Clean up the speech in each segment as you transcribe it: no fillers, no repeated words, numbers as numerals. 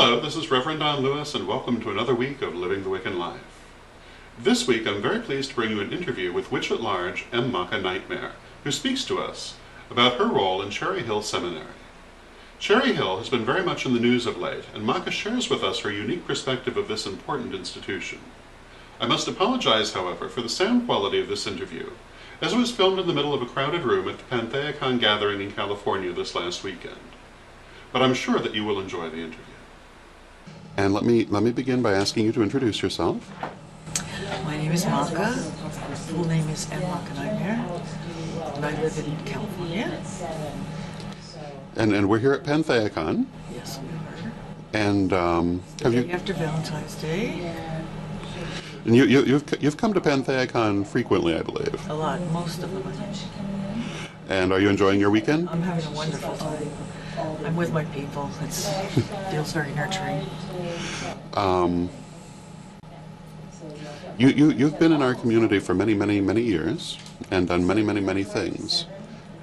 Hello, this is Reverend Don Lewis, and welcome to another week of Living the Wiccan Life. This week I'm very pleased to bring you an interview with Witch at Large Macha NightMare, who speaks to us about her role in Cherry Hill Seminary. Cherry Hill has been very much in the news of late, and Macha shares with us her unique perspective of this important institution. I must apologize, however, for the sound quality of this interview, as it was filmed in the middle of a crowded room at the Pantheacon gathering in California this last weekend. But I'm sure that you will enjoy the interview. And let me begin by asking you to introduce yourself. My name is Macha. Full name is Macha NightMare, and I live in California. And we're here at Pantheacon. Yes, we are. And have you? After Valentine's Day. And you've come to Pantheacon frequently, I believe. A lot, most of them. And are you enjoying your weekend? I'm having a wonderful time. I'm with my people. It feels very nurturing. You've been in our community for many years and done many things.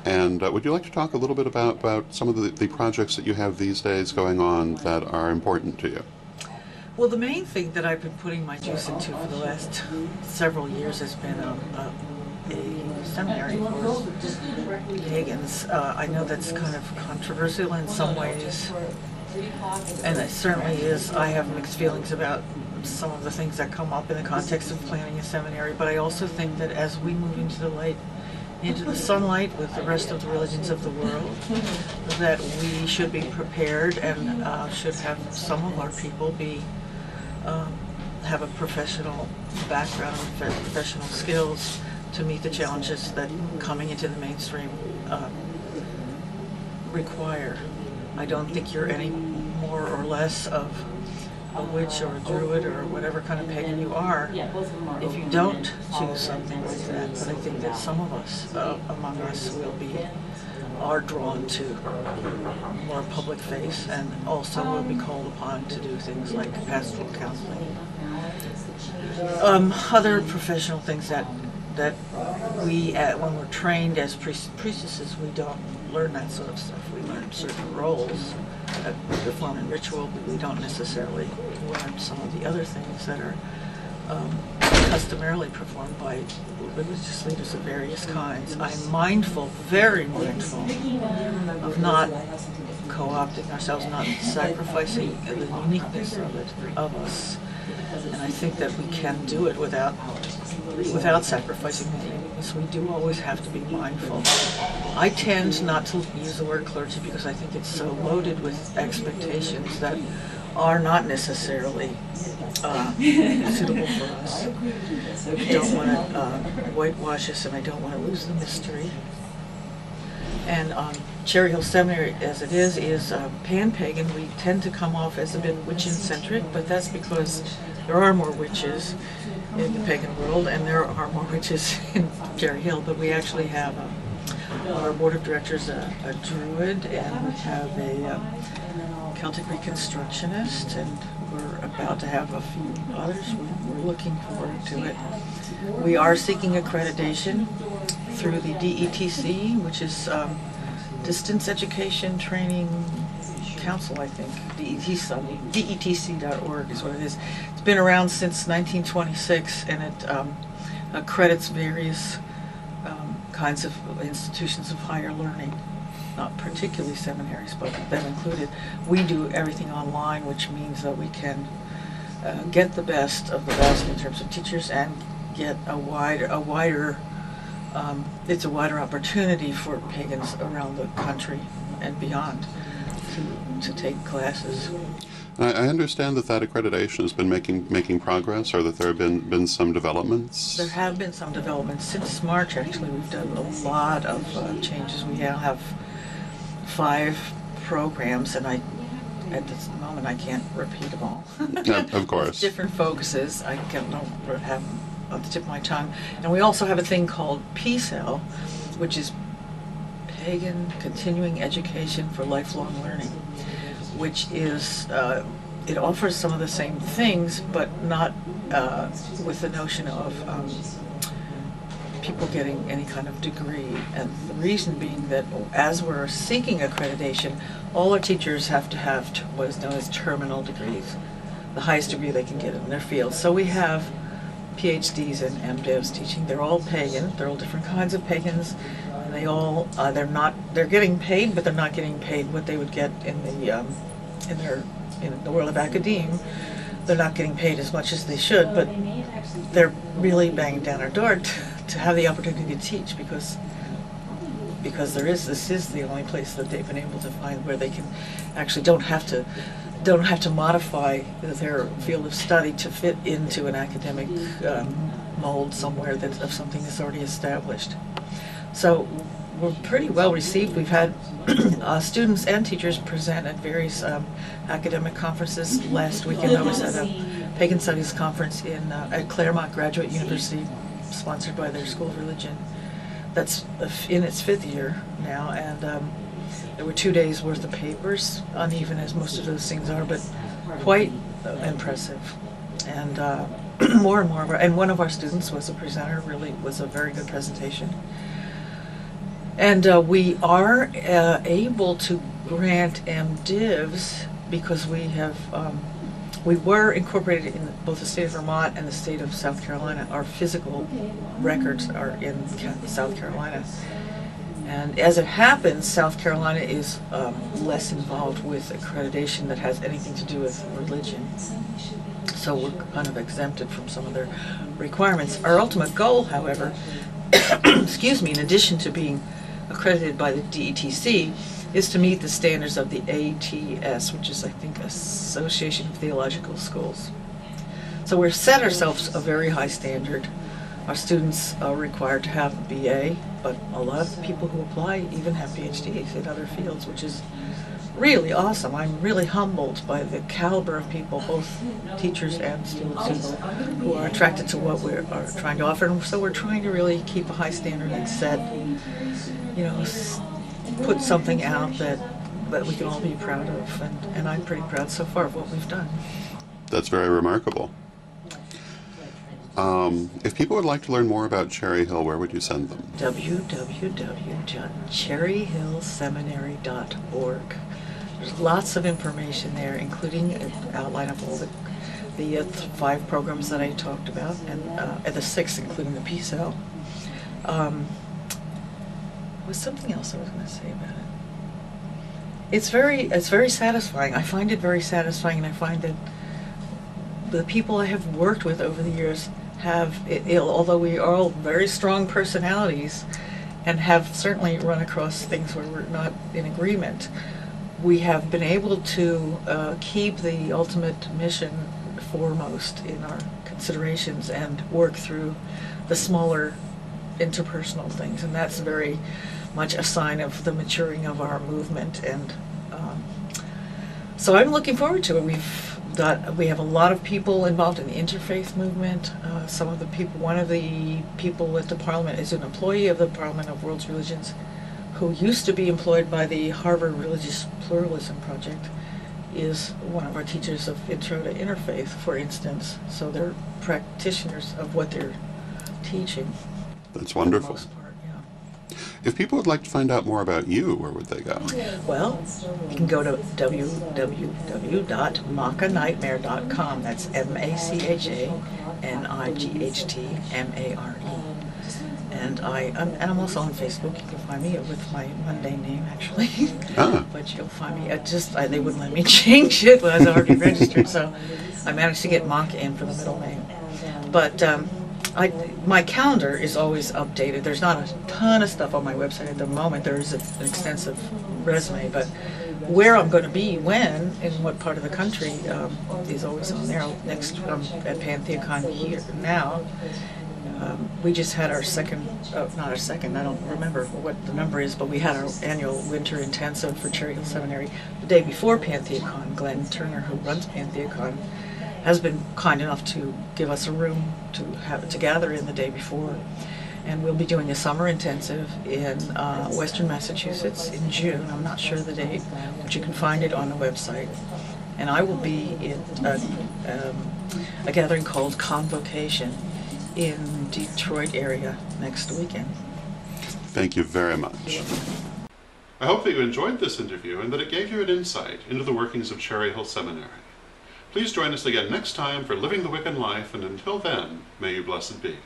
And would you like to talk a little bit about some of the projects that you have these days going on that are important to you? Well, the main thing that I've been putting my juice into for the last several years has been a seminary for pagans. I know that's kind of controversial in some ways, and it certainly is. I have mixed feelings about some of the things that come up in the context of planning a seminary, but I also think that as we move into the light, into the sunlight with the rest of the religions of the world, that we should be prepared and should have some of our people be have a professional background, professional skills to meet the challenges that coming into the mainstream require. I don't think you're any more or less of a witch or a druid or whatever kind of pagan you are if you don't choose something like that. But I think that some of us among us are drawn to more public face, and also will be called upon to do things like pastoral counseling, other professional things that we, when we're trained as priestesses, we don't learn that sort of stuff. We learn certain roles that we perform in ritual, but we don't necessarily learn some of the other things that are customarily performed by religious leaders of various kinds. I'm mindful, very mindful, of not co-opting ourselves, not sacrificing the uniqueness of us. And I think that we can do it without sacrificing the uniqueness. We do always have to be mindful. I tend not to use the word clergy because I think it's so loaded with expectations that are not necessarily suitable for us. I don't want to whitewash us, and I don't want to lose the mystery. And Cherry Hill Seminary, as it is pan-pagan. We tend to come off as a bit witch-centric, but that's because there are more witches in the pagan world, and there are more witches in Cherry Hill. But we actually have on our board of directors a druid, and we have a Celtic Reconstructionist, and we're about to have a few others. We're looking forward to it. We are seeking accreditation through the DETC, which is Distance Education Training Council, I think. DETC.org is what it is. It's been around since 1926, and it accredits various kinds of institutions of higher learning. Not particularly seminaries, but them included. We do everything online, which means that we can get the best of the best in terms of teachers and get it's a wider opportunity for pagans around the country and beyond to take classes. I understand that accreditation has been making progress, or that there have been some developments. There have been some developments since March. Actually, we've done a lot of changes. We now have 5 programs, and at this moment I can't repeat them all. Yeah, of course. Different focuses. I don't have them on the tip of my tongue. And we also have a thing called PCEL, which is Pagan Continuing Education for Lifelong Learning, which is it offers some of the same things, but not with the notion of people getting any kind of degree. And the reason being that as we're seeking accreditation, all our teachers have to have what is known as terminal degrees, the highest degree they can get in their field. So we have PhDs and MDivs teaching. They're all pagan. They're all different kinds of pagans. And they all they're getting paid, but they're not getting paid what they would get in the world of academia. They're not getting paid as much as they should, but they're really banging down our door to have the opportunity to teach because this is the only place that they've been able to find where they can actually don't have to modify their field of study to fit into an academic mold somewhere of something that's already established. So we're pretty well received. We've had students and teachers present at various academic conferences. Last weekend I was at a Pagan Studies conference at Claremont Graduate University, sponsored by their School of Religion. That's in its 5th year now, and there were 2 days worth of papers, uneven as most of those things are, but quite impressive. And more and more and one of our students was a presenter, really was a very good presentation. And we are able to grant MDivs because we were incorporated in both the state of Vermont and the state of South Carolina. Our physical records are in South Carolina. And as it happens, South Carolina is less involved with accreditation that has anything to do with religion. So we're kind of exempted from some of their requirements. Our ultimate goal, however, excuse me, in addition to being accredited by the DETC, is to meet the standards of the ATS, which is, I think, Association of Theological Schools. So we've set ourselves a very high standard. Our students are required to have a BA, but a lot of the people who apply even have PhDs in other fields, which is really awesome. I'm really humbled by the caliber of people, both teachers and students, who are attracted to what we are trying to offer. And so we're trying to really keep a high standard and set, put something out that we can all be proud of. And I'm pretty proud so far of what we've done. That's very remarkable. If people would like to learn more about Cherry Hill, where would you send them? www.cherryhillseminary.org. There's lots of information there, including an outline of all the 5 programs that I talked about, and the 6, including the PSEL. Was something else I was going to say about it. It's very satisfying. I find it very satisfying, and I find that the people I have worked with over the years although we are all very strong personalities and have certainly run across things where we're not in agreement, we have been able to keep the ultimate mission foremost in our considerations and work through the smaller interpersonal things, and that's very much a sign of the maturing of our movement. And so I'm looking forward to it. We have a lot of people involved in the interfaith movement. One of the people at the Parliament is an employee of the Parliament of World's Religions, who used to be employed by the Harvard Religious Pluralism Project, is one of our teachers of Intro to Interfaith, for instance. So they're practitioners of what they're teaching. That's wonderful. For the most part, yeah. If people would like to find out more about you, where would they go? Well, you can go to www.machanightmare.com. That's MACHANIGHTMARE. And I'm also on Facebook. You can find me with my mundane name, actually. But you'll find me. They wouldn't let me change it when I was already registered, so I managed to get Macha in for the middle name. But my calendar is always updated. There's not a ton of stuff on my website at the moment. There is an extensive resume, but where I'm going to be when, in what part of the country, is always on there. Next, I'm at Pantheacon here now. We just had our not our second, I don't remember what the number is, but we had our annual winter intensive for Cherry Hill Seminary the day before Pantheacon. Glenn Turner, who runs Pantheacon, has been kind enough to give us a room to gather in the day before. And we'll be doing a summer intensive in Western Massachusetts in June. I'm not sure the date, but you can find it on the website. And I will be in a gathering called Convocation in Detroit area next weekend. Thank you very much. I hope that you enjoyed this interview and that it gave you an insight into the workings of Cherry Hill Seminary. Please join us again next time for Living the Wiccan Life, and until then, may you blessed be.